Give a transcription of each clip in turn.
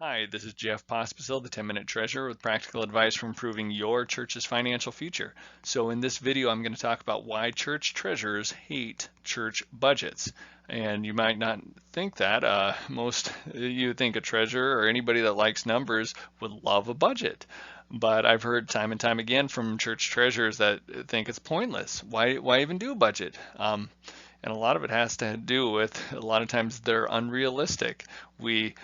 Hi, this is Jeff Pospisil, the 10-Minute Treasurer with practical advice for improving your church's financial future. So in this video, I'm going to talk about why church treasurers hate church budgets. And you might not think that. You think a treasurer or anybody that likes numbers would love a budget. But I've heard time and time again from church treasurers that think it's pointless. Why even do a budget? And a lot of it has to do with a lot of times they're unrealistic. We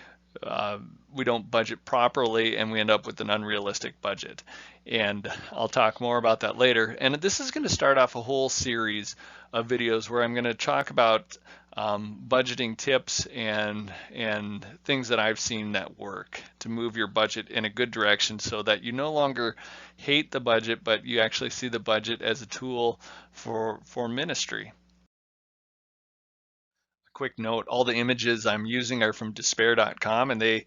uh, we don't budget properly and we end up with an unrealistic budget. And I'll talk more about that later. And this is going to start off a whole series of videos where I'm going to talk about budgeting tips and things that I've seen that work to move your budget in a good direction so that you no longer hate the budget, but you actually see the budget as a tool for ministry. Quick note, all the images I'm using are from despair.com and they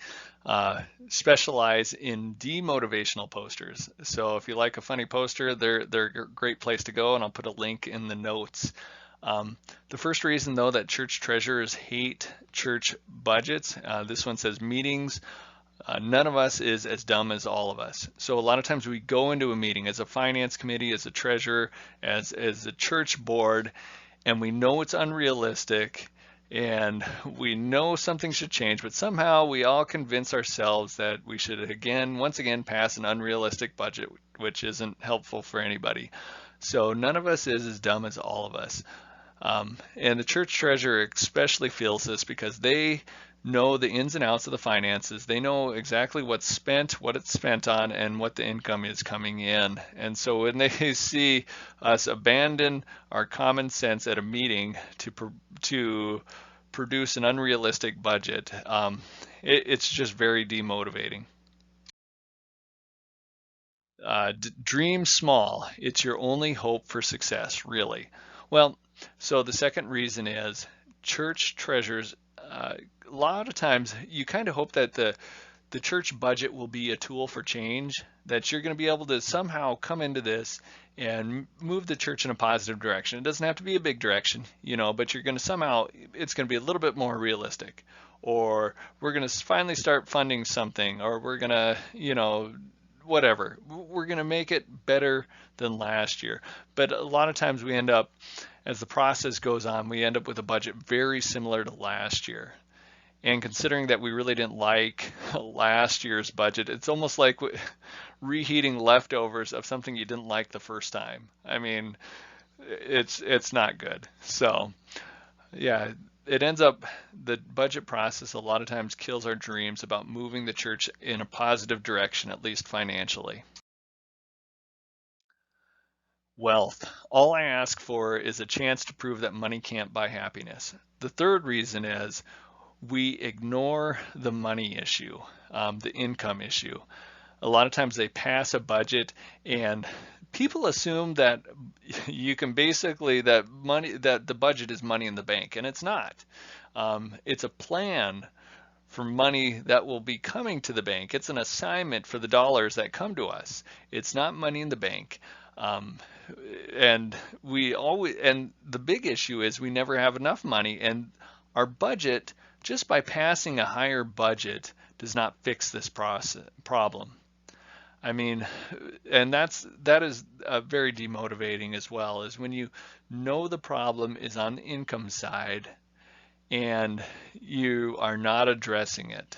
specialize in demotivational posters. So if you like a funny poster, they're a great place to go, and I'll put a link in the notes. The first reason, though, that church treasurers hate church budgets, this one says meetings. None of us is as dumb as all of us. So a lot of times we go into a meeting as a finance committee, as a treasurer, as a church board, and we know it's unrealistic and we know something should change, but somehow we all convince ourselves that we should once again pass an unrealistic budget, which isn't helpful for anybody. So none of us is as dumb as all of us. And the church treasurer especially feels this because they know the ins and outs of the finances. They know exactly what's spent, what it's spent on, and what the income is coming in. And so when they see us abandon our common sense at a meeting to produce an unrealistic budget, it's just very demotivating. Dream small. It's your only hope for success, really. Well, so the second reason is church treasures. A lot of times you kind of hope that the church budget will be a tool for change, that you're going to be able to somehow come into this and move the church in a positive direction. It doesn't have to be a big direction, but you're going to somehow, it's going to be a little bit more realistic. Or we're going to finally start funding something, or we're going to, whatever. We're going to make it better than last year. But a lot of times we end up, as the process goes on, we end up with a budget very similar to last year. And considering that we really didn't like last year's budget, it's almost like reheating leftovers of something you didn't like the first time. I mean, it's not good. So, yeah, it ends up, the budget process a lot of times kills our dreams about moving the church in a positive direction, at least financially. Wealth. All I ask for is a chance to prove that money can't buy happiness. The third reason is we ignore the money issue, the income issue. A lot of times they pass a budget and people assume that you can basically, that the budget is money in the bank, and it's not. It's a plan for money that will be coming to the bank. It's an assignment for the dollars that come to us. It's not money in the bank. And the big issue is we never have enough money, and our budget, just by passing a higher budget, does not fix this problem. I mean, and that is very demotivating as well, is when you know the problem is on the income side and you are not addressing it.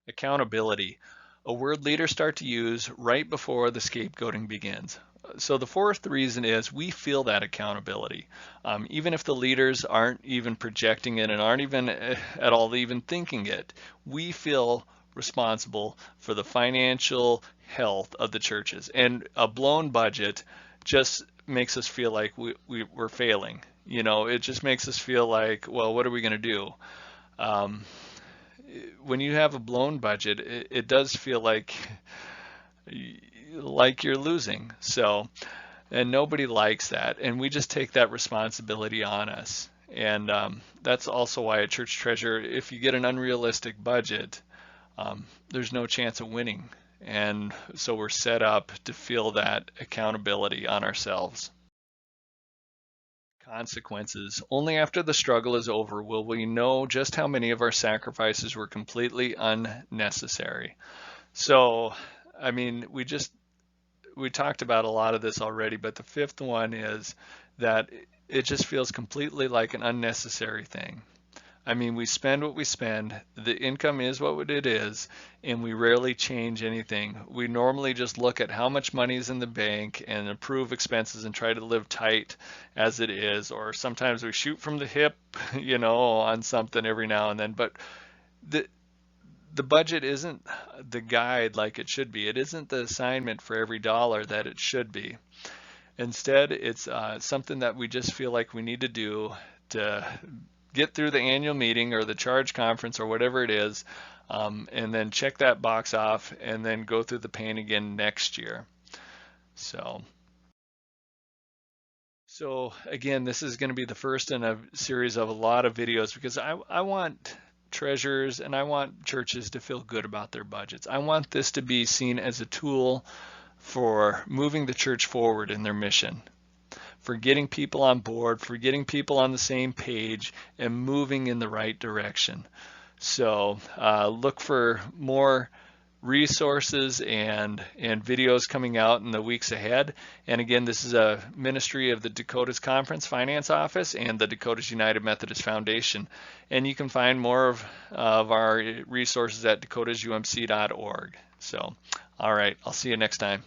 Accountability, a word leaders start to use right before the scapegoating begins. So the fourth reason is we feel that accountability. Even if the leaders aren't even projecting it and aren't even at all even thinking it, we feel responsible for the financial health of the churches. And a blown budget just makes us feel like we're failing. It just makes us feel like, well, what are we going to do? When you have a blown budget, it does feel like you're losing. So, and nobody likes that, and we just take that responsibility on us. And that's also why a church treasurer, if you get an unrealistic budget, there's no chance of winning. And so we're set up to feel that accountability on ourselves. consequences. Only after the struggle is over will we know just how many of our sacrifices were completely unnecessary. So, I mean, we talked about a lot of this already, but the fifth one is that it just feels completely like an unnecessary thing. I mean, we spend what we spend, the income is what it is, and we rarely change anything. We normally just look at how much money is in the bank and approve expenses and try to live tight as it is, or sometimes we shoot from the hip, on something every now and then. But the the budget isn't the guide like it should be. It isn't the assignment for every dollar that it should be. Instead, it's something that we just feel like we need to do to get through the annual meeting or the charge conference or whatever it is, and then check that box off and then go through the pain again next year. So, so again, this is going to be the first in a series of a lot of videos because I want treasurers and I want churches to feel good about their budgets. I want this to be seen as a tool for moving the church forward in their mission, for getting people on board, for getting people on the same page and moving in the right direction. So look for more resources and videos coming out in the weeks ahead. And again, this is a ministry of the Dakotas Conference Finance Office and the Dakotas United Methodist Foundation. And you can find more of our resources at dakotasumc.org. So, all right, I'll see you next time.